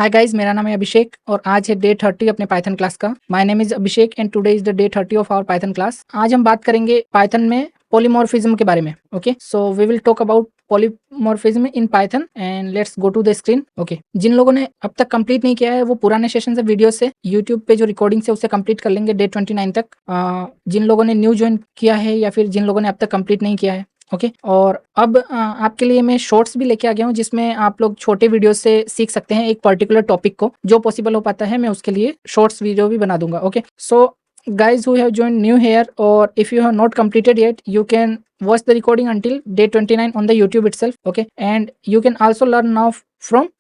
Hi guys, मेरा नाम है अभिषेक और आज है डे 30 अपने पाइथन क्लास का। My name is Abhishek and today is the day 30 of our Python class. आज हम बात करेंगे पाइथन में पॉलीमॉर्फिज्म के बारे में। Okay, so we will talk about polymorphism in Python and let's go to the screen. Okay, जिन लोगों ने अब तक कंप्लीट नहीं किया है वो पुराने सेशन से वीडियो से यूट्यूब पे जो रिकॉर्डिंग है उसे कंप्लीट कर लेंगे डे 29 तक। जिन लोगों ने न्यू ज्वाइन किया है या फिर जिन लोगों ने अब तक कंप्लीट नहीं किया है, ओके और अब आपके लिए मैं शॉर्ट्स भी लेके आ गया हूँ जिसमें आप लोग छोटे वीडियो से सीख सकते हैं एक पर्टिकुलर टॉपिक को। जो पॉसिबल हो पाता है मैं उसके लिए शॉर्ट्स वीडियो भी बना दूंगा। Okay, so guys who have joined new here or if you have not completed yet, you can watch the recording until day 29 on the YouTube itself. Okay, and you can also learn now from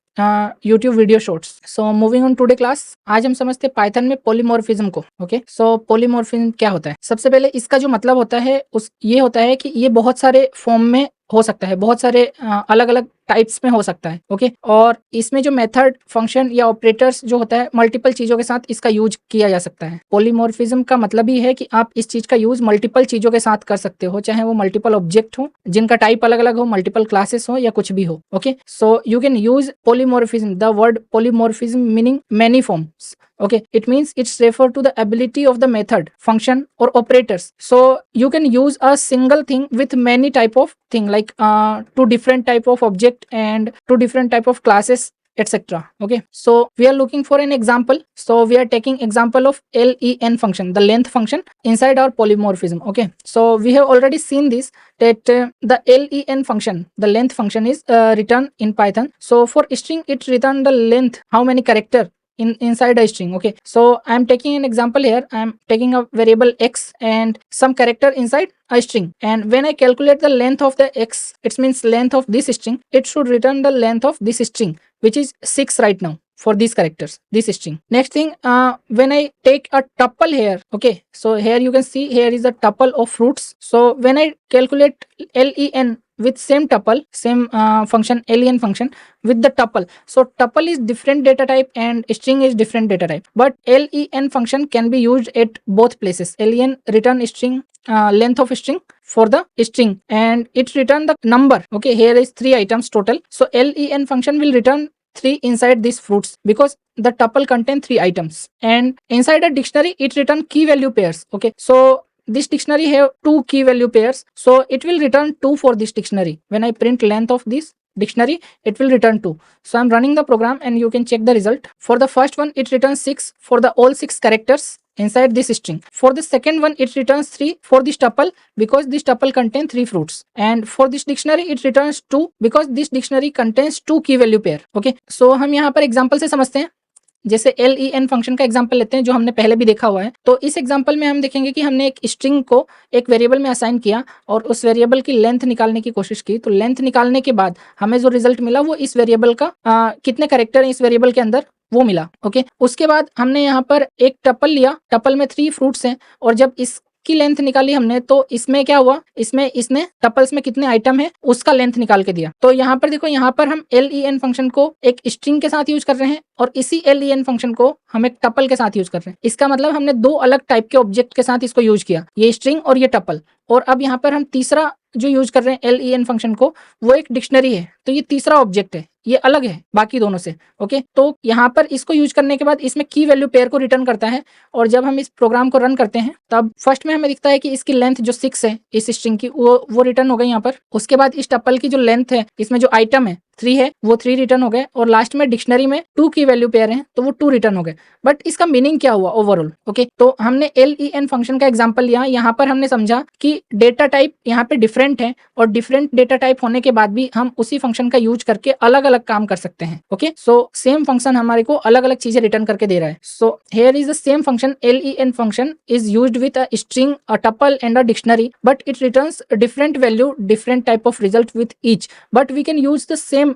YouTube video shorts. So moving on today class, आज हम समझते हैं Python में polymorphism को। Okay, सो polymorphism क्या होता है? सबसे पहले इसका जो मतलब होता है ये होता है कि ये बहुत सारे फॉर्म में हो सकता है, बहुत सारे अलग अलग टाइप्स में हो सकता है। ओके, और इसमें जो मेथड, फंक्शन या ऑपरेटर्स जो होता है मल्टीपल चीजों के साथ इसका यूज किया जा सकता है। पॉलीमॉर्फिज्म का मतलब ही है कि आप इस चीज का यूज मल्टीपल चीजों के साथ कर सकते हो, चाहे वो मल्टीपल ऑब्जेक्ट हो जिनका टाइप अलग अलग हो, मल्टीपल क्लासेस हो या कुछ भी हो। Okay, so you can use polymorphism. The word polymorphism meaning many forms. Okay, it means it's refer to the ability of the method, function or operators. So you can use a single thing with many type of thing, like two different type of object and two different type of classes, etc. Okay, so we are looking for an example. So we are taking example of len function, the length function inside our polymorphism. Okay, so we have already seen this, that the len function, the length function is returned in Python. So for string it return the length, how many character inside a string. Okay, so I am taking an example here. I am taking a variable x and some character inside a string, and when I calculate the length of the x, it means length of this string, it should return the length of this string, which is 6 right now for these characters, this string. Next thing, when I take a tuple here, okay, so here you can see here is a tuple of fruits. So when I calculate len with same tuple, same function len function with the tuple, so tuple is different data type and string is different data type, but len function can be used at both places. Len return string, length of string for the string, and it return the number. Okay, here is 3 items total, so len function will return 3 inside these fruits because the tuple contain 3 items, and inside a dictionary it return key value pairs. Okay, so this dictionary have 2 key value pairs, so it will return 2 for this dictionary. When I print length of this dictionary, it will return 2. So I'm running the program and you can check the result. For the first one it returns 6 for the all 6 characters inside this string. For the second one it returns 3 for this tuple because this tuple contains 3 fruits, and for this dictionary it returns 2 because this dictionary contains 2 key value pair. Okay, so हम यहाँ पर example से समझते हैं। जैसे len function का example लेते हैं जो हमने पहले भी देखा हुआ है। तो इस एग्जांपल में हम देखेंगे कि हमने एक स्ट्रिंग को एक वेरिएबल में असाइन किया और उस वेरिएबल की लेंथ निकालने की कोशिश की। तो लेंथ निकालने के बाद हमें जो रिजल्ट मिला वो इस वेरिएबल का कितने कैरेक्टर इस वेरिएबल के अंदर वो मिला। ओके, उसके बाद हमने यहाँ पर एक टपल लिया, टपल में 3 फ्रूट्स हैं, और जब इसकी लेंथ निकाली हमने तो इसमें क्या हुआ, इसमें इसने टपल्स में कितने आइटम है उसका लेंथ निकाल के दिया। तो यहाँ पर देखो, यहाँ पर हम len फंक्शन को एक स्ट्रिंग के साथ यूज कर रहे हैं और इसी len फंक्शन को हम एक टपल के साथ यूज कर रहे हैं। इसका मतलब हमने 2 अलग टाइप के ऑब्जेक्ट के साथ इसको यूज किया, ये स्ट्रिंग और ये टपल। और अब यहाँ पर हम तीसरा जो यूज कर रहे हैं len फंक्शन को, वो एक डिक्शनरी है, तो ये तीसरा ऑब्जेक्ट है, ये अलग है बाकी दोनों से। ओके, तो यहाँ पर इसको यूज करने के बाद इसमें की वैल्यू पेयर को रिटर्न करता है, और जब हम इस प्रोग्राम को रन करते हैं तब फर्स्ट में हमें दिखता है कि इसकी लेंथ जो 6 है इस स्ट्रिंग की, वो रिटर्न हो गई यहाँ पर। उसके बाद इस टपल की जो लेंथ है, इसमें जो आइटम है 3 है, वो 3 रिटर्न हो गए, और लास्ट में डिक्शनरी में 2 की वैल्यू पेयर हैं तो वो 2 रिटर्न हो गए। बट इसका मीनिंग क्या हुआ ओवरऑल? ओके, तो हमने len फंक्शन का एग्जांपल लिया, यहाँ पर हमने समझा कि डेटा टाइप यहाँ पे डिफरेंट है, और डिफरेंट डेटा टाइप होने के बाद भी हम उसी फंक्शन का यूज करके अलग अलग काम कर सकते हैं। ओके, सो सेम फंक्शन हमारे को अलग अलग चीजें रिटर्न करके दे रहा है। So here is the same function len function is used with a string, a tuple and a dictionary, but it returns different value, different type of result with each, but we can use the same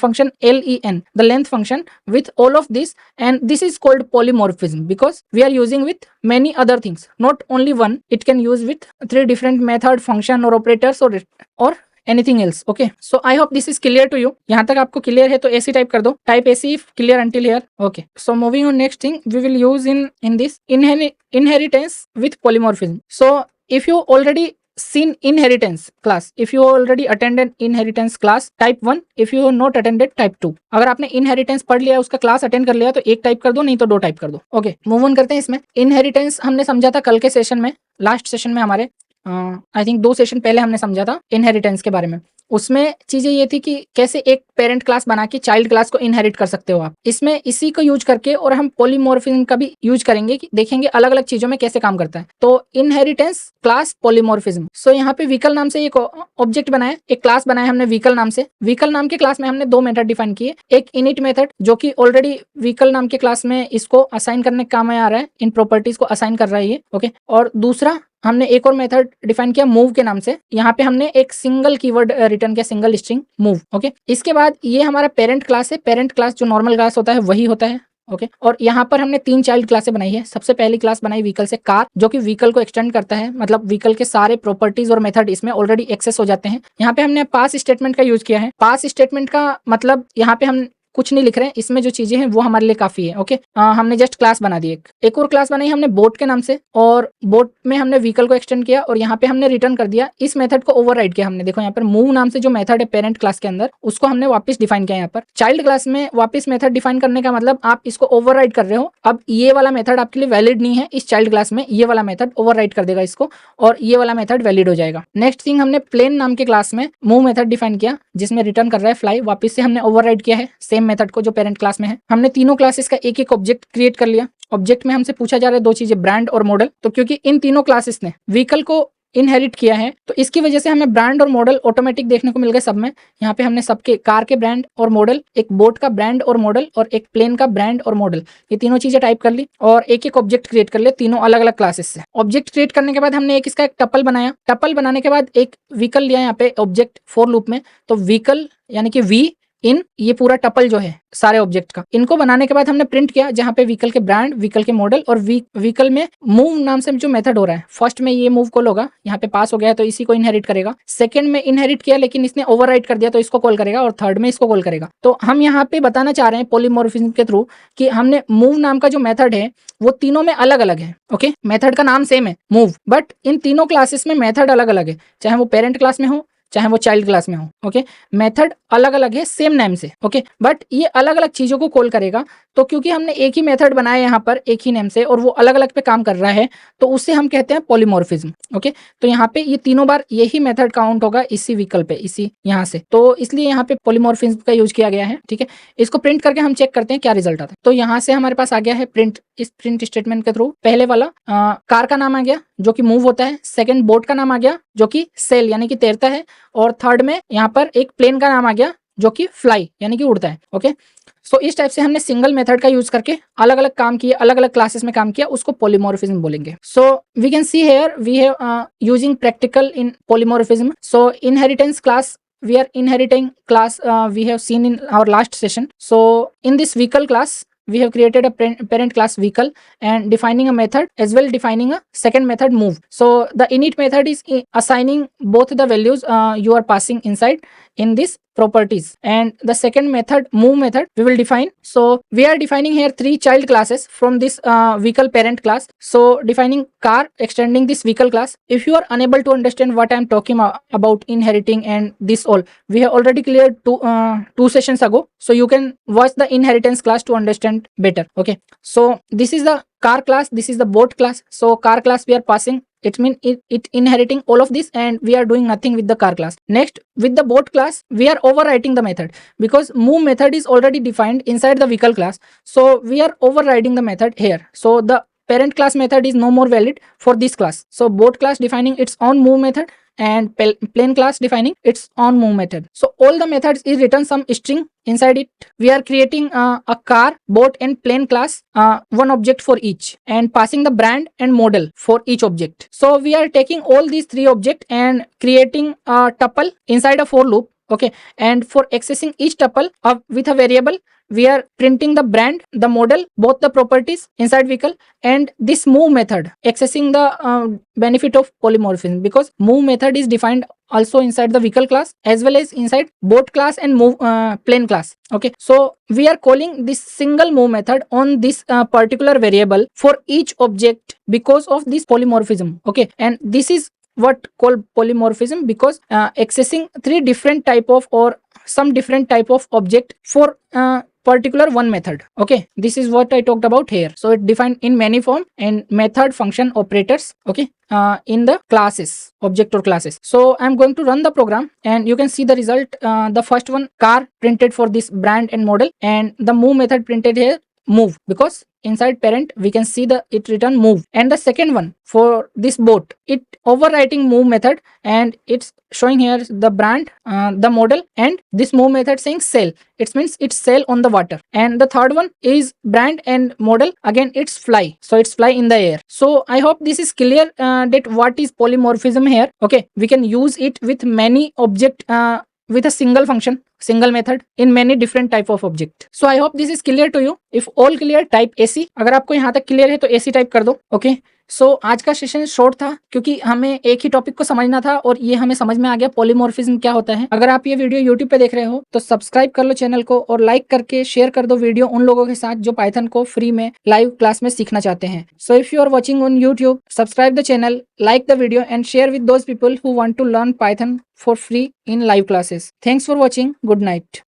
function len, the length function, with all of this, and this is called polymorphism because we are using with many other things, not only one. It can use with 3 different method, function or operators or anything else. Okay, so I hope this is clear to you. यहाँ तक आपको clear है तो ऐसे type कर दो, type ऐसे if clear until here. Okay, so moving on, next thing we will use in this inheritance with polymorphism. So if you already seen inheritance class. If you already attended inheritance class type 1, if you not attended type 2. अगर आपने inheritance पढ़ लिया, उसका class attend कर लिया तो 1 type कर दो, नहीं तो 2 टाइप कर दो. ओके, मूव ऑन करते हैं. इसमें इनहेरिटेंस हमने समझा था कल के सेशन में, लास्ट सेशन में हमारे, आई थिंक 2 सेशन पहले हमने समझा था इनहेरिटेंस के बारे में. उसमें चीजें ये थी कि कैसे एक पेरेंट क्लास बना के चाइल्ड क्लास को इनहेरिट कर सकते हो आप. इसमें इसी को यूज करके और हम पॉलीमॉर्फिज्म का भी यूज करेंगे कि देखेंगे अलग अलग चीजों में कैसे काम करता है. तो इनहेरिटेंस क्लास पॉलीमॉर्फिज्म. सो यहाँ पे व्हीकल नाम से एक ऑब्जेक्ट बनाया, एक क्लास बनाया हमने व्हीकल नाम से. व्हीकल नाम के क्लास में हमने 2 मेथड डिफाइन किए. एक इनिट मेथड जो कि ऑलरेडी व्हीकल नाम के क्लास में इसको असाइन करने के काम में आ रहा है, इन प्रॉपर्टीज को असाइन कर रहा है ये. ओके, और दूसरा हमने एक और मेथड डिफाइन किया मूव के नाम से. यहाँ पे हमने एक सिंगल कीवर्ड रिटर्न किया, सिंगल स्ट्रिंग मूव. ओके, इसके बाद ये हमारा पेरेंट क्लास है. पेरेंट क्लास जो नॉर्मल क्लास होता है वही होता है. ओके, और यहाँ पर हमने 3 चाइल्ड क्लासें बनाई है. सबसे पहली क्लास बनाई व्हीकल से कार, जो कि व्हीकल को एक्सटेंड करता है, मतलब व्हीकल के सारे प्रॉपर्टीज और मेथड इसमें ऑलरेडी एक्सेस हो जाते हैं. यहाँ पे हमने पास स्टेटमेंट का यूज किया है. पास स्टेटमेंट का मतलब यहाँ पे हम कुछ नहीं लिख रहे हैं, इसमें जो चीजें हैं वो हमारे लिए काफी है. ओके, हमने जस्ट क्लास बना दी. एक और क्लास बनाई हमने बोट के नाम से, और बोट में हमने व्हीकल को एक्सटेंड किया और यहाँ पे हमने रिटर्न कर दिया. इस मेथड को ओवरराइड किया हमने. देखो यहाँ पर मूव नाम से जो मेथड है पेरेंट क्लास के अंदर, उसको हमने वापस डिफाइन किया. यहाँ पर चाइल्ड क्लास में वापस मेथड डिफाइन करने का मतलब आप इसको ओवरराइड कर रहे हो. अब ये वाला मेथड आपके लिए वैलिड नहीं है इस चाइल्ड क्लास में, ये वाला मेथड ओवरराइड कर देगा इसको और ये वाला मेथड वैलिड हो जाएगा. नेक्स्ट थिंग, हमने प्लेन नाम के क्लास में मूव मेथड डिफाइन किया जिसमें रिटर्न कर रहा है फ्लाई. वापस से हमने ओवरराइड किया है सेम मेथड को जो पेरेंट क्लास में है. हमने तीनों क्लासेस का एक एक ऑब्जेक्ट क्रिएट कर लिया. ऑब्जेक्ट में हमसे पूछा जा रहा है 2 चीजें, ब्रांड और मॉडल. तो क्योंकि इन तीनों क्लासेस ने व्हीकल को इनहेरिट किया है तो इसकी वजह से हमें ब्रांड और मॉडल ऑटोमेटिक देखने को मिल गए सब में. यहाँ पे हमने सबके कार के ब्रांड और मॉडल, एक बोट का ब्रांड और मॉडल और एक प्लेन का ब्रांड और मॉडल, ये तीनों चीजें टाइप कर ली और एक एक ऑब्जेक्ट क्रिएट कर लिया तीनों अलग अलग क्लासेस से. ऑब्जेक्ट क्रिएट करने के बाद हमने एक इसका एक टपल बनाया. टपल बनाने के बाद एक व्हीकल लिया यहाँ पे ऑब्जेक्ट फॉर लूप में. तो व्हीकल यानी कि वी इन ये पूरा टपल जो है सारे ऑब्जेक्ट का, इनको बनाने के बाद हमने प्रिंट किया जहां पे व्हीकल के ब्रांड, व्हीकल के मॉडल और व्हीकल में मूव नाम से जो मेथड हो रहा है. फर्स्ट में ये मूव कॉल होगा, यहाँ पे पास हो गया तो इसी को इनहेरिट करेगा. सेकंड में इनहेरिट किया लेकिन इसने ओवरराइड कर दिया तो इसको कॉल करेगा, और थर्ड में इसको कॉल करेगा. तो हम यहाँ पे बताना चाह रहे हैं पॉलीमॉर्फिज्म के थ्रू कि हमने मूव नाम का जो मेथड है वो तीनों में अलग अलग है. ओके, मेथड का नाम सेम है मूव, बट इन तीनों क्लासेस में मेथड अलग अलग है, चाहे वो पेरेंट क्लास में हो चाहे वो चाइल्ड क्लास में हो. ओके, मेथड अलग अलग है सेम नेम से. ओके, बट ये अलग अलग चीजों को कॉल करेगा. तो क्योंकि हमने एक ही मेथड बनाया यहाँ पर एक ही नेम से और वो अलग अलग पे काम कर रहा है तो उससे हम कहते हैं पॉलीमॉर्फिज्म. ओके, तो यहाँ पे ये तीनों बार यही मेथड काउंट होगा इसी व्हीकल पे, इसी यहाँ से, तो इसलिए यहाँ पे पॉलीमॉर्फिज्म का यूज किया गया है. ठीक है, इसको प्रिंट करके हम चेक करते हैं क्या रिजल्ट आता है. तो यहाँ से हमारे पास आ गया है प्रिंट. इस प्रिंट स्टेटमेंट के थ्रू पहले वाला कार का नाम आ गया जो कि मूव होता है. सेकंड बोट का नाम आ गया जो कि सेल यानी कि तैरता है. और थर्ड में यहाँ पर एक प्लेन का नाम आ गया जो कि फ्लाई यानी कि उड़ता है. ओके, सो इस टाइप से हमने सिंगल मेथड का यूज करके अलग अलग काम किए, अलग अलग क्लासेस में काम किया, उसको पॉलीमॉर्फिज्म बोलेंगे. So we can see here we have using practical in polymorphism. So inheritance class we are inheriting class we have seen in our last session. So in this vehicle class we have created a parent class vehicle and defining a method as well defining a second method move. So the init method is assigning both the values you are passing inside in this properties, and the second method move method we will define. So we are defining here 3 child classes from this vehicle parent class. So defining car, extending this vehicle class. If you are unable to understand what I am talking about inheriting and this all, we have already cleared 2 sessions ago, so you can watch the inheritance class to understand better. Okay, so this is the car class, this is the boat class. So car class we are passing, it means it inheriting all of this and we are doing nothing with the car class. Next, with the boat class we are overwriting the method because move method is already defined inside the vehicle class, so we are overriding the method here. So the parent class method is no more valid for this class. So boat class defining its own move method and plane class defining its own move method. So all the methods is written some string inside it. We are creating a car, boat and plane class, one object for each, and passing the brand and model for each object. So we are taking all these 3 objects and creating a tuple inside a for loop. Okay, and for accessing each tuple with a variable we are printing the brand, the model, both the properties inside vehicle, and this move method accessing the benefit of polymorphism because move method is defined also inside the vehicle class as well as inside boat class and move plane class. Okay, so we are calling this single move method on this particular variable for each object because of this polymorphism. Okay, and this is what called polymorphism, because accessing three different type of or some different type of object for particular one method. Okay, this is what I talked about here. So it defined in many form and method, function, operators. Okay, in the classes, object or classes. So I'm going to run the program and you can see the result. The first one, car, printed for this brand and model, and the move method printed here, move, because inside parent we can see the it return move. And the second one for this boat, it overwriting move method and it's showing here the brand, the model, and this move method saying sail, it means it's sail on the water. And the third one is brand and model, again it's fly, so it's fly in the air. So I hope this is clear that what is polymorphism here. Okay, we can use it with many object with a single function, single method in many different type of object. So I hope this is clear to you. If all clear, type AC. अगर आपको यहाँ तक clear है तो AC type कर दो. Okay, सो आज का सेशन शॉर्ट था क्योंकि हमें एक ही टॉपिक को समझना था और ये हमें समझ में आ गया पॉलीमॉर्फिज्म क्या होता है. अगर आप ये वीडियो यूट्यूब पे देख रहे हो तो सब्सक्राइब कर लो चैनल को और लाइक करके शेयर कर दो वीडियो उन लोगों के साथ जो पाइथन को फ्री में लाइव क्लास में सीखना चाहते हैं. So if you are watching on YouTube, subscribe the channel, like the video and share with those people who want to learn Python for free in live classes. Thanks for watching. Good night.